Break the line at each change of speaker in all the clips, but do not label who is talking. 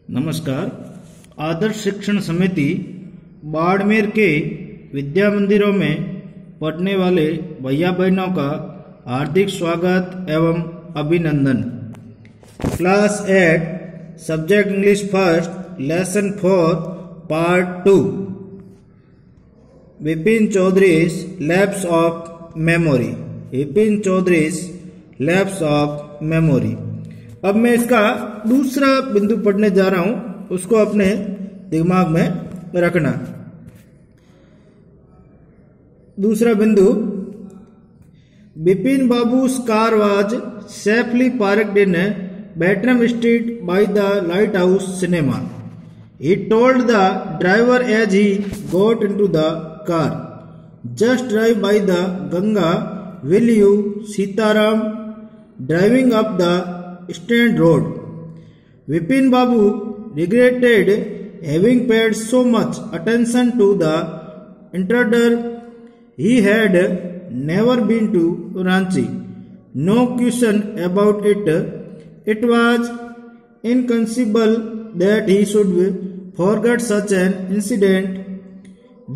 नमस्कार। आदर्श शिक्षण समिति बाड़मेर के विद्या मंदिरों में पढ़ने वाले भैया बहनों का हार्दिक स्वागत एवं अभिनंदन। Class 8 subject English first lesson 4 part 2 Vipin Chaudhary's lapse of memory. Vipin Chaudhary's lapse of memory. अब मैं इसका दूसरा बिंदु पढ़ने जा रहा हूं, उसको अपने दिमाग में रखना। दूसरा बिंदु, Bipin बाबू's car was safely parked in Batram Street by the Lighthouse Cinema. He told the driver as he got into the car, "Just drive by the Ganga, will you, Sitaram?" Driving up the Strand Road, Vipin Babu regretted having paid so much attention to the intruder. He had never been to Ranchi. No question about it. It was inconceivable that he should forget such an incident,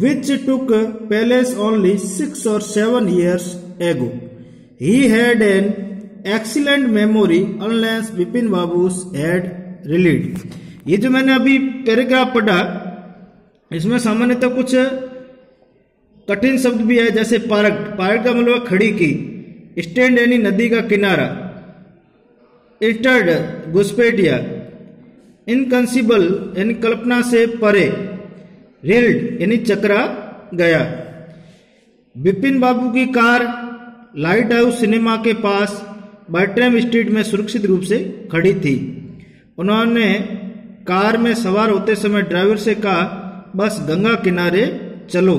which took place only 6 or 7 years ago. He had an excellent memory unless Vipin Babu's had relied. ये जो मैंने अभी paragraph पढ़ा, इसमें सामान्यतः कुछ कठिन शब्द भी है, जैसे पार्क। पार्क का मतलब खड़ी की, स्टैंड यानी नदी का किनारा, इंटर्ड घुसपैठिया, इनकंसीबल यानी कल्पना से परे, रेल्ड यानी चकरा गया। बिपिन बाबू की कार लाइट हाउस सिनेमा के पास बैट्रम स्ट्रीट में सुरक्षित रूप से खड़ी थी। उन्होंने कार में सवार होते समय ड्राइवर से कहा, "बस गंगा किनारे चलो।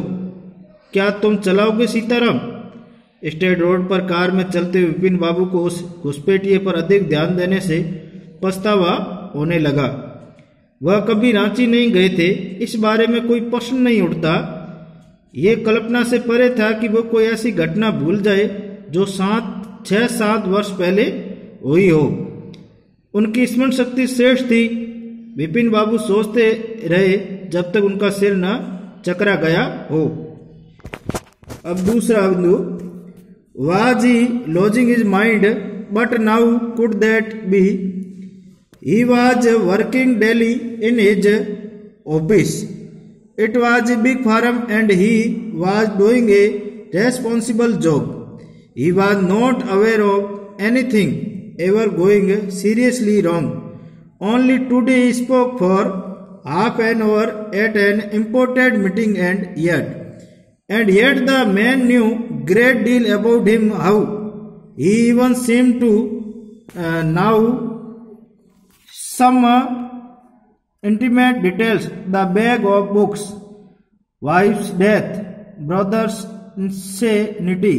क्या तुम चलाओगे सीताराम?" स्टेट रोड पर कार में चलते हुए विपिन बाबू को उस घुसपैठिए पर अधिक ध्यान देने से पछतावा होने लगा। वह कभी रांची नहीं गए थे, इस बारे में कोई प्रश्न नहीं उठता। ये कल्पना से परे था कि वो कोई ऐसी घटना भूल जाए जो 6-7 वर्ष पहले हुई हो। उनकी स्मरण शक्ति श्रेष्ठ थी। विपिन बाबू सोचते रहे जब तक उनका सिर न चकरा गया हो। अब दूसरा बिंदु, was he lodging his mind but now could that be? He was working daily in his office. It was a big farm and he was doing a responsible job. He was not aware of anything ever going seriously wrong. Only today he spoke for half an hour at an important meeting, and yet the man knew great deal about him. How he even seemed to know some intimate details: the bag of books, wife's death, brother's insanity.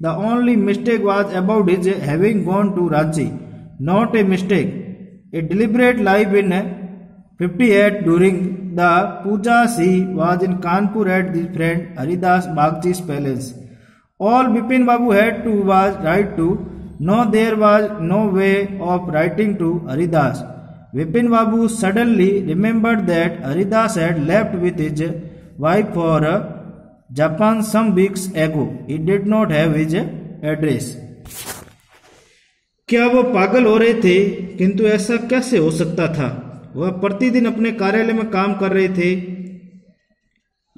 The only mistake was about his having gone to Ranchi. Not a mistake, a deliberate lie. In 58 during the pujas he was in Kanpur at his friend Haridas Bagchi's palace. All Bipin Babu had to was write to. No, there was no way of writing to Haridas. Vipin Babu suddenly remembered that Haridas had left with his wife for Japan some weeks ago. He did not have his address. क्या वो पागल हो रहे थे? किंतु ऐसा कैसे हो सकता था? वह प्रतिदिन अपने कार्यालय में काम कर रहे थे।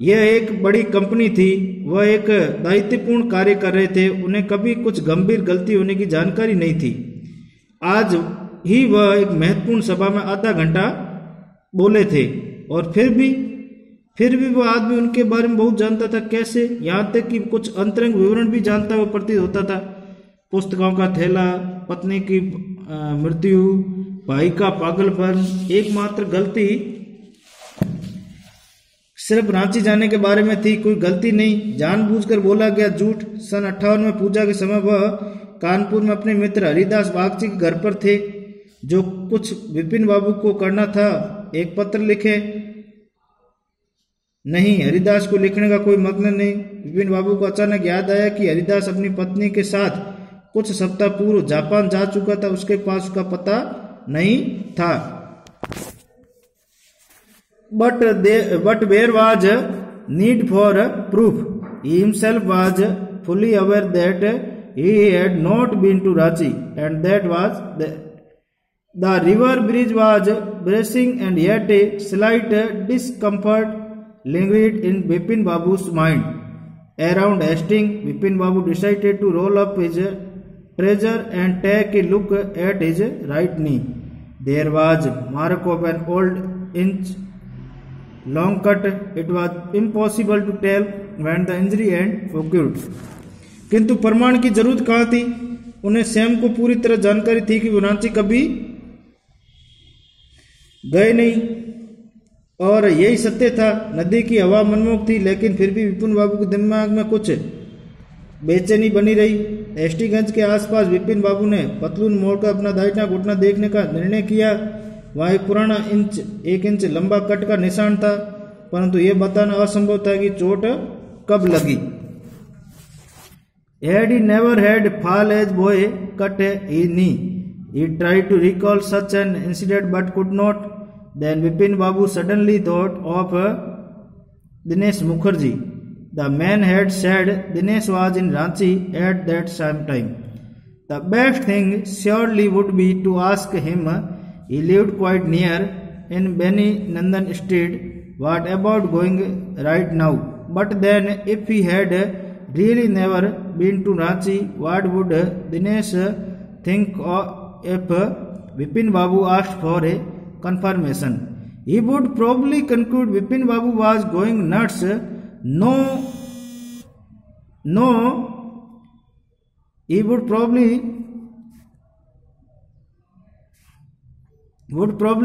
यह एक बड़ी कंपनी थी। वह एक दायित्वपूर्ण कार्य कर रहे थे। उन्हें कभी कुछ गंभीर गलती होने की जानकारी नहीं थी। आज ही वह एक महत्वपूर्ण सभा में आधा घंटा बोले थे, और फिर भी वह आदमी उनके बारे में बहुत जानता था। कैसे? यहाँ तक कि कुछ अंतरंग विवरण भी जानता हुआ प्रतीत होता था। पुस्तकों का थैला, पत्नी की मृत्यु, भाई का पागलपन। एकमात्र गलती सिर्फ रांची जाने के बारे में थी, कोई गलती नहीं। जानबूझकर बोला गया झूठ। सन 58 में पूजा के समय वह कानपुर में अपने मित्र हरिदास बागची के घर पर थे। जो कुछ विपिन बाबू को करना था, एक पत्र लिखे। नहीं, हरिदास को लिखने का कोई मतलब नहीं। विपिन बाबू को अचानक याद आया कि हरिदास अपनी पत्नी के साथ कुछ सप्ताह पूर्व जापान जा चुका था। उसके पास उसका पता नहीं था। but there was need for proof. He himself was fully aware that he had not been to Ranchi, and that was the river bridge was bracing, and yet a slight discomfort lingered in Bipin Babu's mind. Around Hastings, Bipin Babu decided to roll up his trouser and take a look at his right knee. There was mark of an old inch long cut. It was impossible to tell when the injury had occurred. किंतु प्रमाण की जरूरत कहाँ थी? उन्हें स्वयं को पूरी तरह जानकारी थी कि वो रांची कभी गए नहीं, और यही सत्य था। नदी की हवा मनमोहक थी, लेकिन फिर भी विपिन बाबू के दिमाग में कुछ बेचैनी बनी रही। एसटीगंज के आसपास विपिन बाबू ने पतलून मोड़कर अपना दाहिना घुटना देखने का निर्णय किया। वहां एक पुराना 1 इंच लंबा कट का निशान था, परंतु यह बताना असंभव था कि चोट कब लगी। Had he never had fall as boy cut his knee? He tried to recall such an incident but could not. Then Bipin Babu suddenly thought of Dinesh Mukherjee. The man had said Dinesh was in Ranchi at that same time. The best thing surely would be to ask him. He lived quite near in Beni Nandan Street. What about going right now? But then if he had really never been to Ranchi, what would Dinesh think if Bipin Babu asked for a confirmation? He would probably conclude Bipin Babu was going nuts. No, he would probably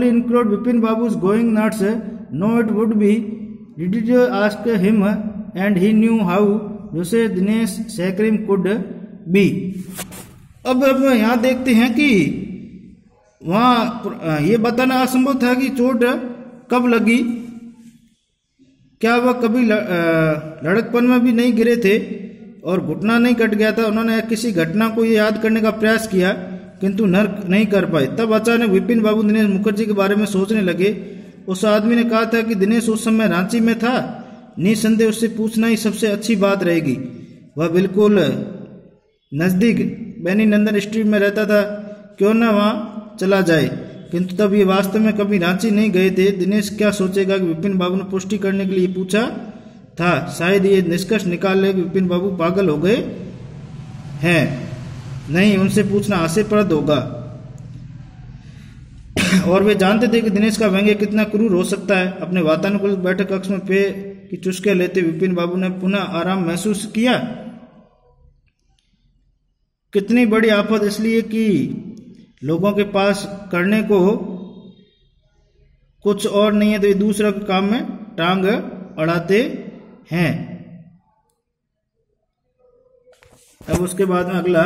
include Bipin Babu's going nuts. No, it would be ridiculous to ask him, and he knew how जैसे Dinesh सैक्रिम could be. अब यहाँ देखते हैं कि वहां ये बताना असंभव था कि चोट कब लगी। क्या वह कभी लड़कपन में भी नहीं गिरे थे और घुटना नहीं कट गया था? उन्होंने किसी घटना को ये याद करने का प्रयास किया, किंतु नहीं कर पाए। तब अचानक विपिन बाबू दिनेश मुखर्जी के बारे में सोचने लगे। उस आदमी ने कहा था कि दिनेश उस समय रांची में था। निसंदेह उससे पूछना ही सबसे अच्छी बात रहेगी। वह बिल्कुल नजदीक बेनी नंदन स्ट्रीट में रहता था, क्यों ना वहां चला जाए। किंतु तब ये वास्तव में कभी रांची नहीं गए थे। दिनेश क्या सोचेगा कि विपिन बाबू ने पुष्टि करने के लिए पूछा था। शायद ये निष्कर्ष निकाल ले कि विपिन बाबू पागल हो गए हैं। नहीं, उनसे पूछना हास्यप्रद होगा। और वे जानते थे कि दिनेश का व्यंग्य कितना क्रूर हो सकता है। अपने वातानुकूलित बैठक कक्ष में पेय की चुस्कियां लेते विपिन बाबू ने पुनः आराम महसूस किया। कितनी बड़ी आफत, इसलिए कि लोगों के पास करने को कुछ और नहीं है तो ये दूसरा के काम में टांग अड़ाते हैं। अब उसके बाद में अगला,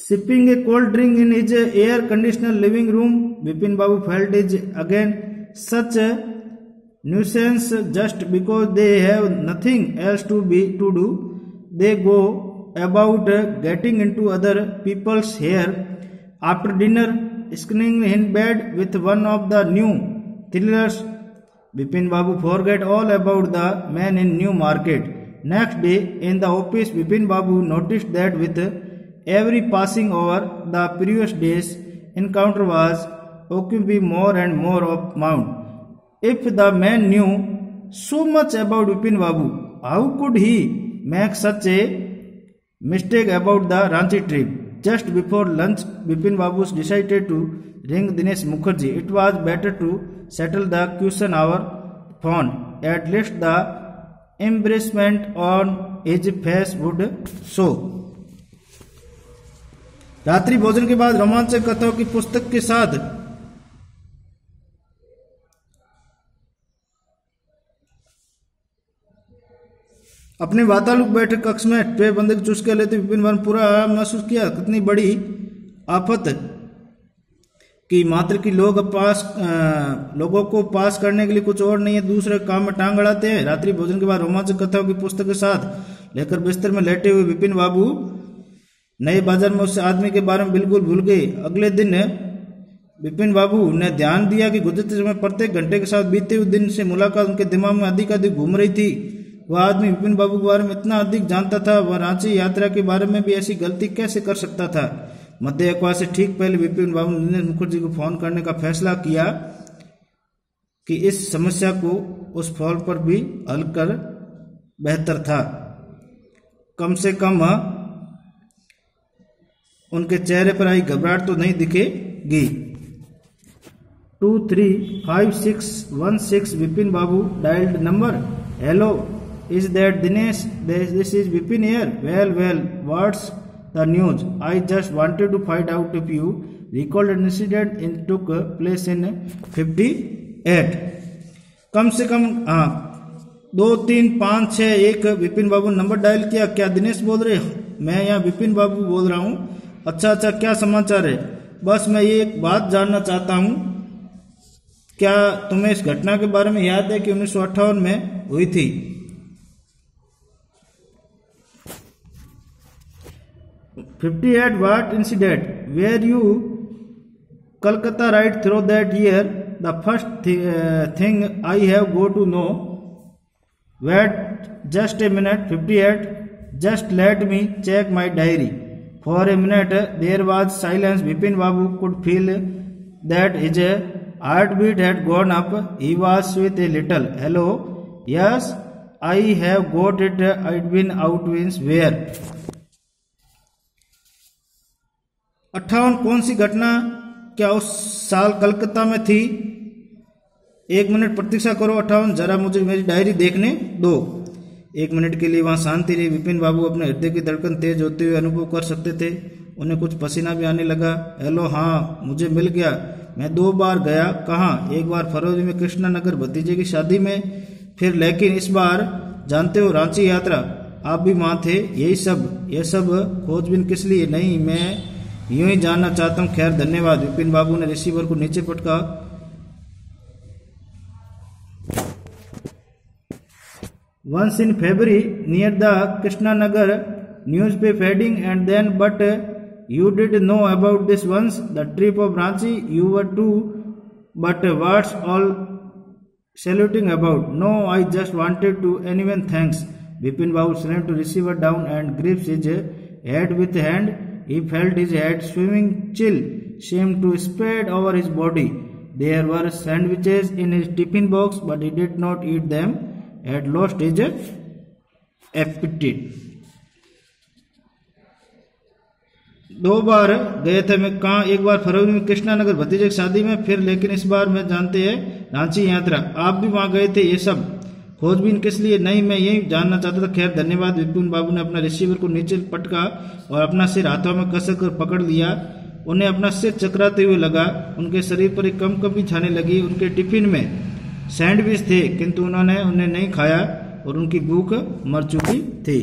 sipping a cold drink in his air-conditioned living room, Bipin Babu felt is again such a nuisance just because they have nothing else to do. They go about getting into other people's hair after dinner, sitting in bed with one of the new thrillers. Bipin Babu forgot all about the man in New Market. Next day in the office, Bipin Babu noticed that with every passing over the previous day's encounter was occupying more and more of Mount. If the man knew so much about Bipin Babu, how could he make such a mistake about the Ranchi trip? Just before lunch, Bipin Babu decided to ring Dinesh Mukherjee. It was better to settle the question over phone. At least the embarrassment on his face would show. रात्रि भोजन के बाद रोमांचक कथाओं की पुस्तक के साथ अपने वातानुकूलित बैठक कक्ष में पेय बंदे की चुस्कियां लेते विपिन बाबू पूरा आराम महसूस किया। कितनी बड़ी आफत कि मात्र की लोगों को पास करने के लिए कुछ और नहीं है, दूसरे काम में टांग अड़ाते हैं। रात्रि भोजन के बाद रोमांचक कथाओं की पुस्तक के साथ लेकर बिस्तर में लेटे हुए विपिन बाबू नए बाजार में उस आदमी के बारे में बिल्कुल भूल गए। अगले दिन विपिन बाबू ने ध्यान दिया कि गुजरते समय प्रत्येक घंटे के साथ बीते हुए दिन से मुलाकात उनके दिमाग में अधिक अधिक घूम रही थी। वह आदमी विपिन बाबू के बारे में इतना अधिक जानता था, वह रांची यात्रा के बारे में भी ऐसी गलती कैसे कर सकता था। मध्य अखबार से ठीक पहले विपिन बाबू ने दिनेश मुखर्जी को फोन करने का फैसला किया कि इस समस्या को उस फोन पर भी हल कर बेहतर था। कम से कम उनके चेहरे पर आई घबराहट तो नहीं दिखेगी। 235616 Vipin Babu dialled number. Hello, is that Dinesh? This is Vipin here. Well, what's the news? I just wanted to find out if you recalled an incident in took place in 58। कम से कम 2 3 5 6 1 विपिन बाबू नंबर डायल किया। क्या दिनेश बोल रहे? मैं यहाँ विपिन बाबू बोल रहा हूँ। अच्छा, क्या समाचार है? बस मैं ये एक बात जानना चाहता हूँ, क्या तुम्हें इस घटना के बारे में याद है कि 1958 में हुई थी? What incident? Were you Kolkata right through that year? The first thing I have got to know. Wait just a minute. 58. Just let me check my diary. For a minute there was silence. Vipin Babu could feel that his heartbeat had gone up. He was with a little hello. Yes, I have got it. I'd been out means where? 58 कौन सी घटना क्या उस साल कलकत्ता में थी? 1 minute प्रतीक्षा करो 58, जरा मुझे मेरी डायरी देखने दो। 1 मिनट के लिए वहां शांति रही। विपिन बाबू अपने हृदय की धड़कन तेज होते हुए अनुभव कर सकते थे। उन्हें कुछ पसीना भी आने लगा। हेलो, हाँ मुझे मिल गया। मैं 2 बार गया। कहाँ? एक बार फरवरी में कृष्णा नगर भतीजे की शादी में, फिर लेकिन इस बार जानते हो रांची यात्रा, आप भी वहां थे। यही सब, यह सब खोजबीन किस लिए? नहीं, मैं यूं ही जानना चाहता हूं। खैर धन्यवाद। विपिन बाबू ने रिसीवर को नीचे पटका। Once in February near the Krishnanagar newspaper heading, and then but you did know about this once, the trip of Ranchi. You were too, but what's all saluting about? No, I just wanted to. Anyway, thanks. Vipin Babu slammed the receiver down and gripped his head with hand. He felt his head swimming. Chill seemed to spread over his body. There were sandwiches in his tiffin box, but he did not eat them. Had lost his appetite. 2 बार गए थे मैं। कहाँ? एक बार फरवरी में कृष्णा नगर भतीजे की शादी में, फिर लेकिन इस बार में जानते हैं रांची यात्रा, आप भी वहां गए थे। ये सब खोजबीन किस लिए? नहीं, मैं यही जानना चाहता था। खैर धन्यवाद। विपिन बाबू ने अपना रिसीवर को नीचे पटका और अपना सिर हाथों में कसर कर पकड़ लिया। उन्हें अपना सिर चकराते हुए लगा। उनके शरीर पर एक कंपकंपी छाने लगी। उनके टिफिन में सैंडविच थे, किंतु उन्होंने उन्हें नहीं खाया और उनकी भूख मर चुकी थी।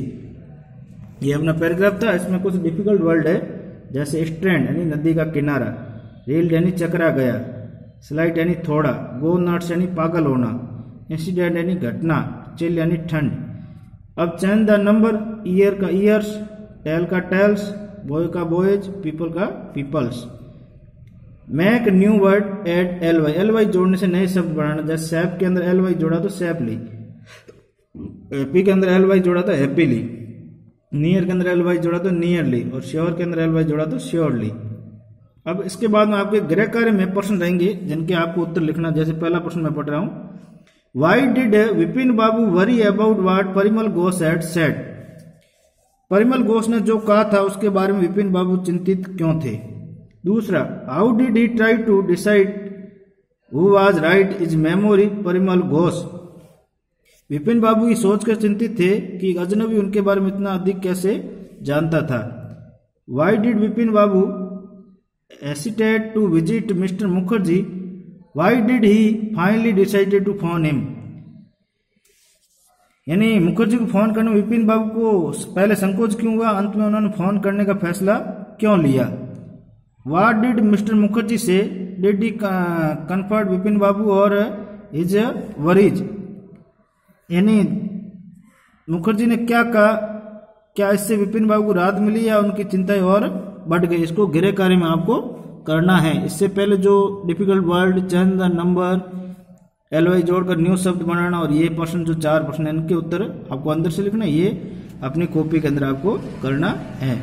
ये अपना पैराग्राफ था। इसमें कुछ डिफिकल्ट वर्ड है, जैसे स्ट्रैंड यानी नदी का किनारा, रील्ड यानी चकरा गया, स्लाइट यानी थोड़ा, गो नट्स यानी पागल होना, इंसिडेंट यानी घटना, चिल यानी ठंड। अब चेंज द नंबर, ईयर का ईयर्स, टेल का टेल्स, बॉय का बॉयज, पीपल का peoples. Make new word add L Y, L Y जोड़ने से नए शब्द बनाना। जैसे सैप के अंदर एलवाई जोड़ा तो सैपली, हैप्पी के अंदर एलवाई जोड़ा तो हैप्पीली, नियर के अंदर एलवाई जोड़ा तो नियरली, और श्योर के अंदर एलवाई जोड़ा तो श्योरली। अब इसके बाद में आपके गृह कार्य में प्रश्न रहेंगे जिनके आपको उत्तर लिखना। जैसे पहला प्रश्न मैं पढ़ रहा हूं, Y did Vipin Babu worry about what Parimal Ghosh had said? Parimal Ghosh ने जो कहा था उसके बारे में विपिन बाबू चिंतित क्यों थे? दूसरा, how did he try to decide who was right is memory Parimal Ghosh? Vipin Babu ये सोचकर चिंतित थे कि अजनबी उनके बारे में इतना अधिक कैसे जानता था। Why did Vipin Babu hesitate to visit mister Mukherjee? Why did he finally decided to phone him? यानी मुखर्जी को फोन करने में विपिन बाबू को पहले संकोच क्यों हुआ, अंत में उन्होंने फोन करने का फैसला क्यों लिया? What did Mr. Mukherjee say? Did he comfort Vipin बाबू और his worries? यानी मुखर्जी ने क्या कहा, क्या इससे विपिन बाबू को राहत मिली या उनकी चिंताएं और बढ़ गई? इसको गृह कार्य में आपको करना है। इससे पहले जो डिफिकल्ट वर्ड, चंद, नंबर, एलवाई जोड़कर न्यू शब्द बनाना और ये प्रश्न जो 4 प्रश्न इनके उत्तर आपको अंदर से लिखना, ये अपनी कॉपी के अंदर आपको करना है।